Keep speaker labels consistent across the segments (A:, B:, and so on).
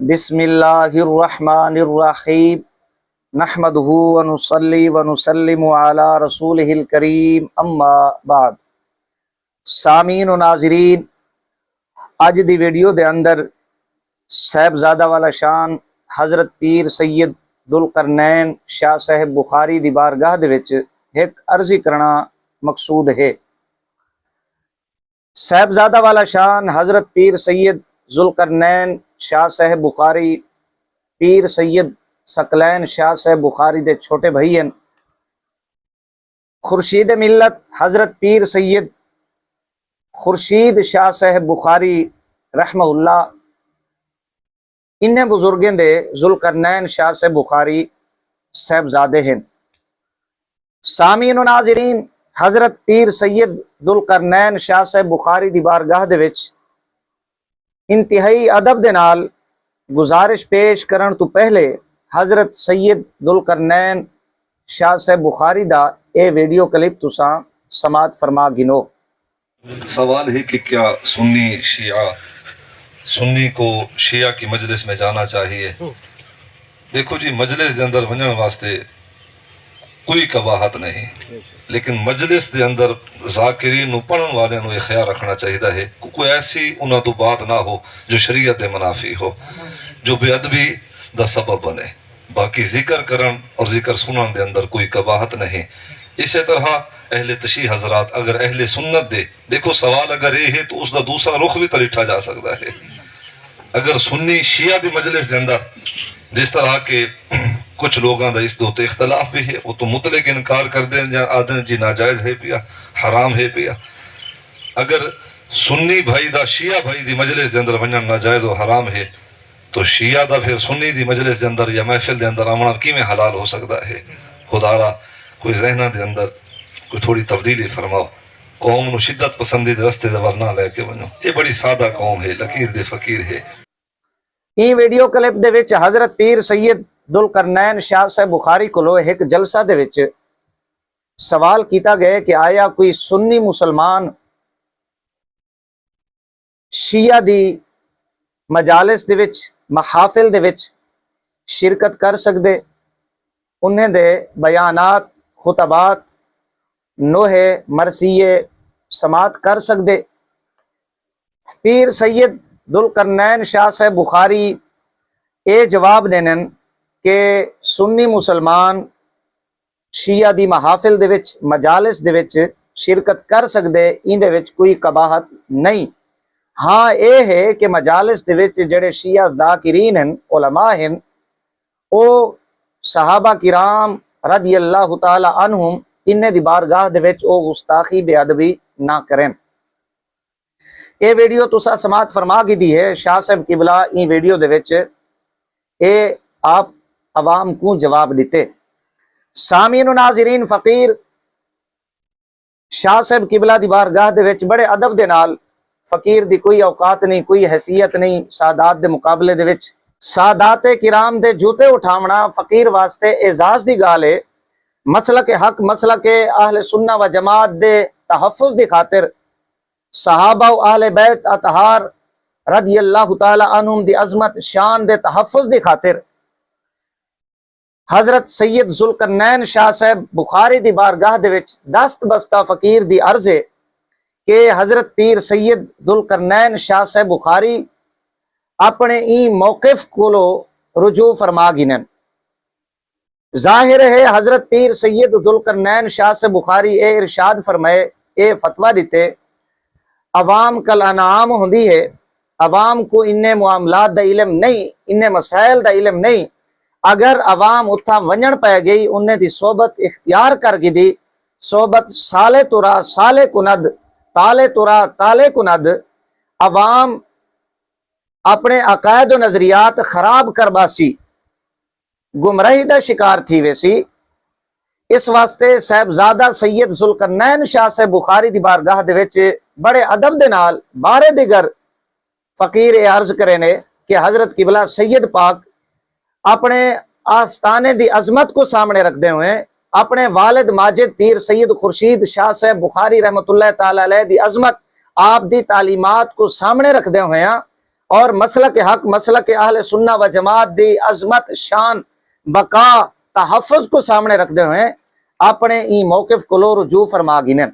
A: بسم اللہ الرحمن الرحیم نحمدہ ونصلی ونسلم علی رسولہ الکریم اما بعد۔ سامعین و ناظرین، اج دی ویڈیو دے اندر صاحبزادہ والا شان حضرت پیر سید ذوالقرنین شاہ صاحب بخاری دی بارگاہ دے وچ ایک عرضی کرنا مقصود ہے۔ صاحبزادہ والا شان حضرت پیر سید ذوالقرنین شاہ صاحب بخاری پیر سید ثقلین شاہ صاحب بخاری دے چھوٹے بھائی ہیں۔ خورشید ملت حضرت پیر سید خورشید شاہ صاحب بخاری رحمہ اللہ انہیں بزرگیں دے ذوالقرنین شاہ صاحب بخاری صاحبزادے ہیں۔ سامعین و ناظرین، حضرت پیر سید ذوالقرنین شاہ صاحب بخاری دی بارگاہ دے وچ انتہائی ادب دے نال گزارش پیش کرن تو پہلے حضرت سید ذوالقرنین شاہ صاحب بخاری دا اے ویڈیو کلپ تساں سماعت فرما گنو۔
B: سوال ہے کہ کیا سنی کو شیعہ کی مجلس میں جانا چاہیے؟ دیکھو جی، مجلس دے اندر ونجن واسطے کوئی کباہت نہیں، لیکن مجلس دے اندر ذاکرین نو پڑھن والے نو یہ خیال رکھنا چاہیے ہے کوئی ایسی انہاں تو بات نہ ہو جو شریعت دے منافی ہو، جو بے ادبی دا سبب بنے۔ باقی ذکر کرن اور ذکر سنن دے اندر کوئی کباہت نہیں۔ اسی طرح اہل تشیع حضرات اگر اہل سنت دے، دیکھو سوال اگر یہ ہے تو اس دا دوسرا رخ بھی تریٹھا جا سکتا ہے۔ اگر سنی شیعہ دی مجلس دے اندر جس طرح کے کچھ لوگاں دا اس دوتے اختلاف بھی ہے، وہ تو مطلق انکار کر دیں جہاں آدھن جی ناجائز ہے پیا، حرام ہے پیا۔ اگر سنی بھائی دا شیعہ بھائی دی مجلس دے اندر ونجن ناجائز و حرام ہے تو شیعہ دا پھر سنی دی مجلس دے اندر یا محفل دے اندر آمنا کی میں حلال ہو سکتا ہے؟ خدا را کوئی ذہنہ دے اندر کوئی تھوڑی تبدیلی فرماؤ، قوم نو شدت پسندی دے رستے دے ورنہ لے کے ونجو۔ یہ بڑی سادہ قوم ہے، لکیر دے فقیر ہے۔
A: این ویڈیو کلپ دے وچ حضرت پیر سید ذوالقرنین شاہ صاحب بخاری کولو ایک جلسہ دے وچ سوال کیتا گیا کہ آیا کوئی سنی مسلمان شیعہ دی مجالس دے وچ محافل دے وچ شرکت کر سکدے، انہیں دے بیانات خطبات نوحے مرثیے سماعت کر سکدے؟ پیر سید ذوالقرنین شاہ صاحب بخاری اے جواب دینن کہ سنی مسلمان شیعہ دی محافل دے وچ مجالس دے وچ شرکت کر سکدے، این دے وچ کوئی کباہت نہیں۔ ہاں اے ہے کہ مجالس دے وچ جڑے شیعہ ذاکرین ہیں، علماء ہیں، او صحابہ کرام رضی اللہ تعالی عنہم انہیں دی بارگاہ دے وچ او گستاخی بے ادبی نہ کریں۔ اے ویڈیو تسا سماعت فرما کی دی ہے شاہ صاحب قبلہ این ویڈیو دے وچ اے آپ عوام کو جواب دیتے۔ سامعین و ناظرین، فقیر شاہ صاحب قبلہ دی بارگاہ دے وچ بڑے ادب دے نال، فقیر دی کوئی اوقات نہیں، کوئی حیثیت نہیں سادات دے مقابلے دے وچ، سادات کرام دے جوتے اٹھاونا فقیر واسطے اعزاز دی گال ہے۔ مسلک حق، مسلک اہل سنہ و جماعت دے تحفظ دی خاطر، صحابہ و اہل بیت اطہار رضی اللہ تعالی عنہم دی عظمت شان دے تحفظ دی خاطر حضرت سید ذوالقرنین شاہ صاحب بخاری دی بارگاہ دے وچ دست بستہ فقیر دی عرض ہے کہ حضرت پیر سید ذوالقرنین شاہ صاحب بخاری اپنے این موقف کولو رجوع فرما گنن۔ ظاہر ہے حضرت پیر سید ذوالقرنین شاہ صاحب بخاری اے ارشاد فرمائے، اے فتویٰ دیتے، عوام کل انعام ہوندی ہے، عوام کو انہیں معاملات دا علم نہیں، انہیں مسائل دا علم نہیں۔ اگر عوام اتھا ونجن پہ گئی، انہیں دی صحبت اختیار کر گی دی، صحبت سالے ترا سالے کند، تالے ترا تالے کند، عوام اپنے عقائد و نظریات خراب کر باسی، گمراہی دا شکار تھی ویسی۔ اس واسطے صاحبزادہ سید ذوالقرنین شاہ صاحب بخاری دی بارگاہ دے وچ بڑے ادب دے نال بارے دیگر فقیر اے عرض کرے نے کہ حضرت قبلہ سید پاک اپنے آستانے دی عظمت کو سامنے رکھ دے ہوئے، اپنے والد ماجد پیر سید خورشید شاہ صاحب بخاری رحمت اللہ تعالی علیہ دی عظمت، آپ دی تعلیمات کو سامنے رکھ دے ہوئے ہیں، اور مسلک حق مسلک اہل سنہ و جماعت دی عظمت شان بقا تحفظ کو سامنے رکھتے ہوئے اپنے ای موقف کو رجوع فرما گئے۔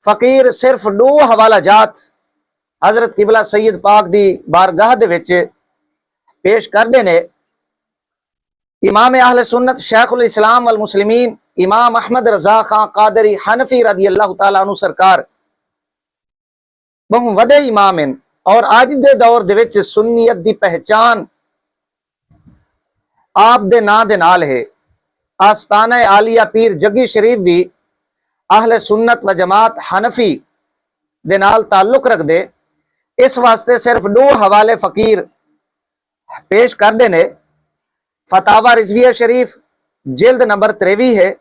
A: فقیر صرف 2 حوالہ جات حضرت قبلہ سید پاک دی بارگاہ دے وچ پیش کر دینے۔ امام اہل سنت شیخ الاسلام والمسلمین امام احمد رضا خان قادری حنفی رضی اللہ تعالیٰ عنہ سرکار بہت وڈے امام ہیں اور آج دے دور دے وچ سنیت دی پہچان آپ دے نا دے نال ہے۔ آستانہ عالیہ پیر جگی شریف بھی اہل سنت و جماعت حنفی دے نال تعلق رکھ دے۔ اس واسطے صرف 2 حوالے فقیر پیش کر دینے۔ فتاوی رضویہ شریف جلد نمبر 23 ہے۔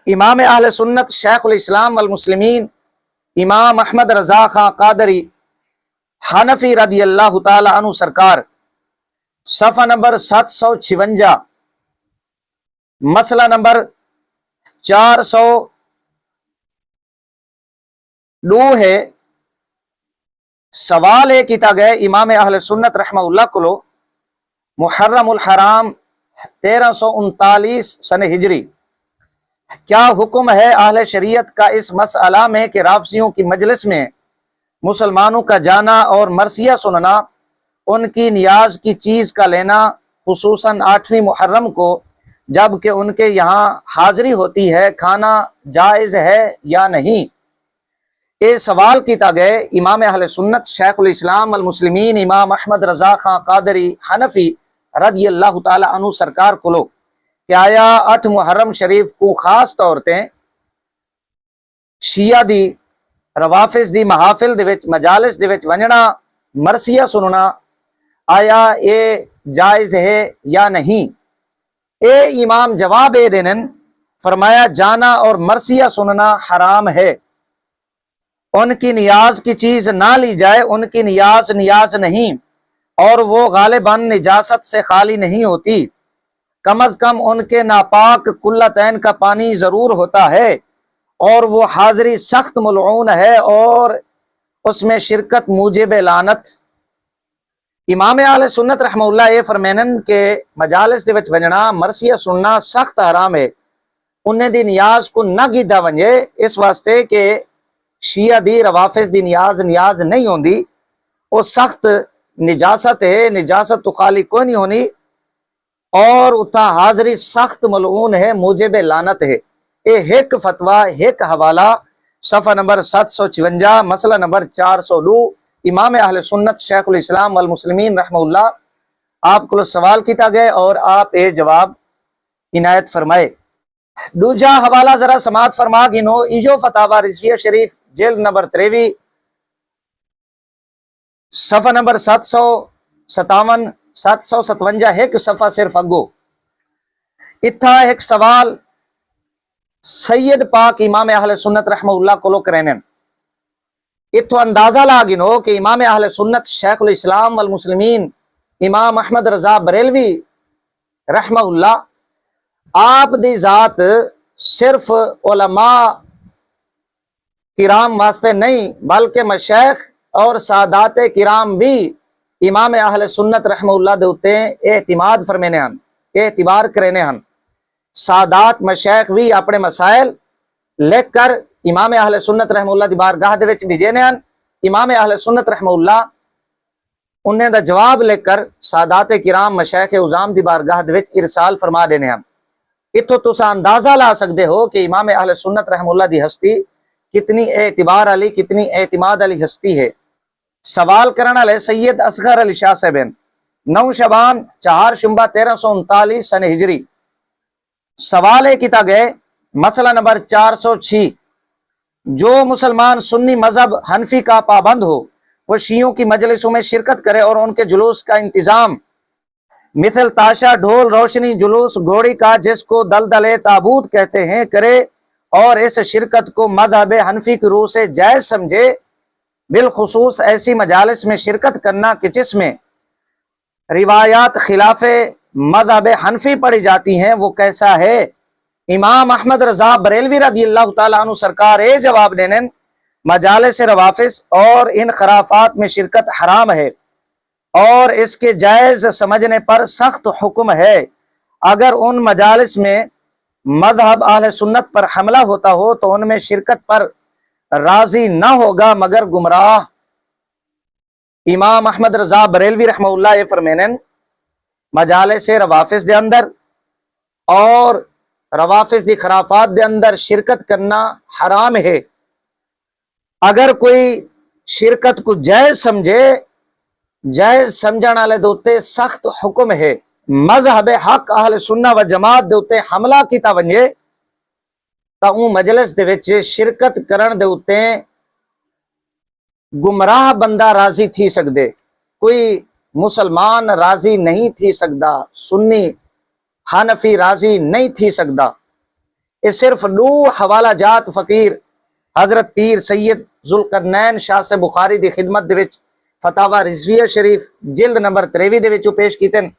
A: امام اہل سنت شیخ الاسلام والمسلمین امام احمد رضا خان قادری حنفی رضی اللہ تعالی عنہ سرکار صفحہ نمبر 756 مسئلہ نمبر 402 ہے۔ سوال ہے کیتا گئے امام اہل سنت رحمہ اللہ کو محرم الحرام 1339 سن ہجری کیا حکم ہے اہل شریعت کا اس مسئلہ میں کہ رافضیوں کی مجلس میں مسلمانوں کا جانا اور مرثیہ سننا، ان کی نیاز کی چیز کا لینا خصوصاً 8ویں محرم کو جبکہ ان کے یہاں حاضری ہوتی ہے، کھانا جائز ہے یا نہیں؟ یہ سوال کیتا گئے امام اہل سنت شیخ الاسلام المسلمین امام احمد رضا خان قادری حنفی رضی اللہ تعالی عنہ سرکار کو کہ آیا 8 محرم شریف کو خاص طور تے شیعہ دی روافظ دی محافل دے وچ مجالس دے وچ ونجنا مرثیہ سننا آیا اے جائز ہے یا نہیں؟ اے امام جواب اے دینن فرمایا جانا اور مرثیہ سننا حرام ہے۔ ان کی نیاز کی چیز نہ لی جائے، ان کی نیاز نہیں اور وہ غالباً نجاست سے خالی نہیں ہوتی، کم از کم ان کے ناپاک کلتین کا پانی ضرور ہوتا ہے اور وہ حاضری سخت ملعون ہے اور اس میں شرکت موجب لعنت۔ امام اہل سنت رحمہ اللہ یہ فرمینن کہ مجالس دے وچ ونجنا مرثیہ سننا سخت حرام ہے، انہیں دی نیاز کو نہ گیدا ونجے، اس واسطے کہ شیعہ دی روافظ دی نیاز نہیں ہوندی، وہ سخت نجاست ہے، نجاست تو خالی کوئی نہیں ہونی اور اتھا حاضری سخت ملعون ہے، موجب لعنت ہے۔ اے ایک فتویٰ ایک حوالہ صفحہ نمبر 756 مسئلہ نمبر 402 امام اہل سنت شیخ الاسلام والمسلمین رحمہ اللہ آپ کو سوال کیتا گئے اور آپ اے جواب عنایت فرمائے۔ دوجا حوالہ ذرا سماعت فرما گنو ایجو فتاوی رضویہ شریف جلد نمبر 23 صفحہ نمبر 757 757 ایک صفحہ صرف اگو اتھا ایک سوال سید پاک امام اہل سنت رحمہ اللہ کو کرینن۔ اتھو اندازہ لاگنو کہ امام اہل سنت شیخ الاسلام والمسلمین امام احمد رضا بریلوی رحمہ اللہ آپ دی ذات صرف علماء کرام واسطے نہیں بلکہ مشائخ اور سادات کرام بھی امام اہل سنت رحمہ اللہ دے اتے اعتماد فرمینے ہن، اعتبار کرینے ہن۔ سادات مشائخ بھی اپنے مسائل لکھ کر امام اہل سنت رحمہ اللہ دی بارگاہ دے وچ بھیجنے ہن، امام اہل سنت رحمہ اللہ انہیں دا جواب لکھ کر سادات کرام مشائخ عظام دی بارگاہ دے وچ ارسال فرما دینے ہن۔ اتھو تسا اندازہ لا سکتے ہو کہ امام اہل سنت رحمہ اللہ دی ہستی کتنی اعتبار علی کتنی اعتماد علی ہستی ہے۔ سوال کرنا لے سید اصغر علی شاہ صاحبین 9 شعبان 4 شنبہ 1339 سن ہجری سوال ہے کیتا گئے مسئلہ نمبر 406 جو مسلمان سنی مذہب حنفی کا پابند ہو وہ شیعوں کی مجلسوں میں شرکت کرے اور ان کے جلوس کا انتظام مثل تاشا ڈھول روشنی جلوس گھوڑی کا جس کو دلدل تابوت کہتے ہیں کرے اور اس شرکت کو مذہب حنفی کی روح سے جائز سمجھے، بالخصوص ایسی مجالس میں شرکت کرنا کہ جس میں روایات خلاف مذہب حنفی پڑھی جاتی ہیں وہ کیسا ہے؟ امام احمد رضا بریلوی رضی اللہ تعالیٰ عنہ سرکار اے جواب دینن مجالس روافظ اور ان خرافات میں شرکت حرام ہے اور اس کے جائز سمجھنے پر سخت حکم ہے۔ اگر ان مجالس میں مذہب اہل سنت پر حملہ ہوتا ہو تو ان میں شرکت پر راضی نہ ہوگا مگر گمراہ۔ امام احمد رضا بریلوی رحمہ اللہ یہ فرمینن مجالس روافظ دے اندر اور روافظ دی خرافات دے اندر شرکت کرنا حرام ہے۔ اگر کوئی شرکت کو جائز سمجھے، جائز سمجھن والے دے اوتے سخت حکم ہے۔ مذہب حق اہل سنہ و جماعت دے اوتے حملہ کیتا ونجے تا اون مجلس دے وچ شرکت کرن دے اوتے گمراہ بندہ راضی تھی سکدے، کوئی مسلمان راضی نہیں تھی سکدا، سنی حنفی راضی نہیں تھی سکدا۔ یہ صرف دو حوالہ جات فقیر حضرت پیر سید ذوالقرنین شاہ سے بخاری دی خدمت دے وچ فتاوی رضویہ شریف جلد نمبر 23 دے وچ پیش کیتے ہیں۔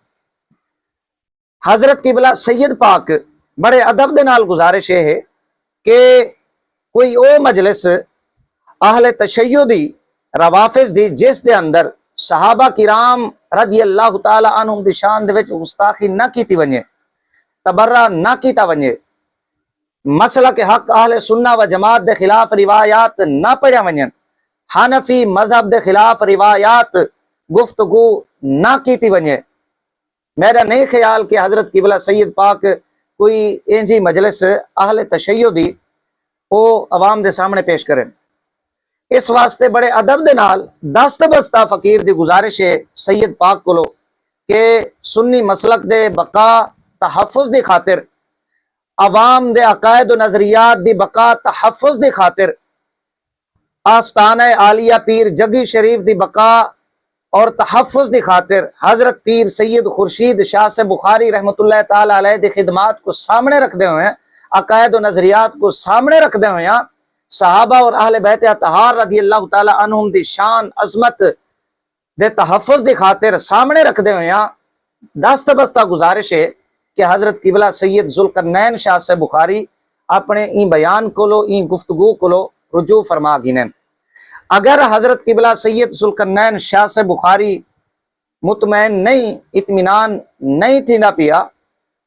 A: حضرت قبلہ سید پاک بڑے ادب دے نال گزارش ہے کہ کوئی او مجلس اہل تشیع دی روافظ دی جس دے اندر صحابہ کرام رضی اللہ تعالی عنہم دی شان دے وچ گستاخی نہ کیتی ونجے، تبرہ نہ کیتا ونجے، مسلک حق اہل سنہ و جماعت دے خلاف روایات نہ پڑھیا ونجن، حنفی مذہب دے خلاف روایات گفتگو نہ کیتی ونجے۔ میرا نہیں خیال کہ حضرت قبلہ سید پاک کوئی انجی مجلس اہل تشیع دی او عوام دے سامنے پیش کریں۔ اس واسطے بڑے ادب دے نال دست بستہ فقیر دی گزارش ہے سید پاک کولو کہ سنی مسلک دے بقا تحفظ دی خاطر، عوام دے عقائد و نظریات دی بقا تحفظ دی خاطر، آستانہ عالیہ پیر جگی شریف دی بقا اور تحفظ دی خاطر حضرت پیر سید خورشید شاہ سے بخاری رحمۃ اللہ تعالی علیہ دی خدمات کو سامنے رکھتے ہوئے، عقائد و نظریات کو سامنے رکھتے ہوئے، صحابہ اور اہل بیت اطہار رضی اللہ تعالی عنہم دی شان عظمت دے تحفظ دی خاطر سامنے رکھتے ہوئے دست بستہ گزارش ہے کہ حضرت قبلہ سید ذوالقرنین شاہ سے بخاری اپنے این بیان کولو، این گفتگو کولو رجوع فرما گینن۔ اگر حضرت قبلہ سید ذوالقرنین شاہ سے بخاری مطمئن نہیں، اطمینان نہیں تھی نہ پیا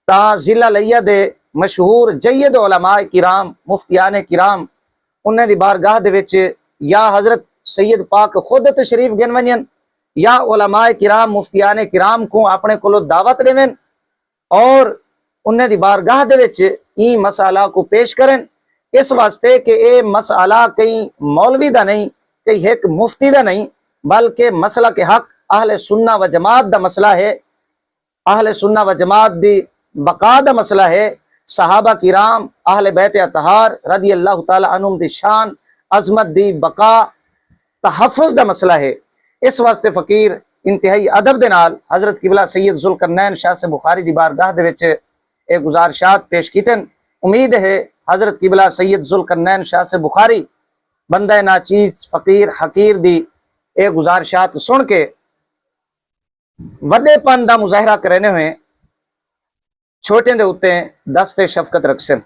A: تا ضلع لیا دے مشہور جید علماء کرام مفتیان کرام انہیں دی بارگاہ دے وچ یا حضرت سید پاک خود تشریف گن ونجن یا علماء کرام مفتیان کرام کو اپنے کولو دعوت دیون اور انہیں دی بارگاہ دے وچ این مسئلہ کو پیش کریں، اس واسطے کہ اے مسئلہ کہیں مولوی دا نہیں، کہیں ایک مفتی دا نہیں، بلکہ مسئلہ کے حق اہل سنہ و جماعت دا مسئلہ ہے، اہل سنہ و جماعت دی بقا دا مسئلہ ہے، صحابہ کرام اہل بیت اطہار رضی اللہ تعالی عنہم دی شان عظمت دی بقا تحفظ دا مسئلہ ہے۔ اس واسطے فقیر انتہائی ادب دے نال حضرت قبلہ سید ذوالقرنین شاہ سے بخاری دی بارگاہ دے وچ اے گزارشات پیش کیتن۔ امید ہے حضرت قبلہ سید ذوالقرنین شاہ سے بخاری بندہ ناچیز فقیر حقیر دی اے گزارشات سن کے وڈے پن دا مظاہرہ کرنے ہوئے چھوٹے دے اوتے دست شفقت رکھسن۔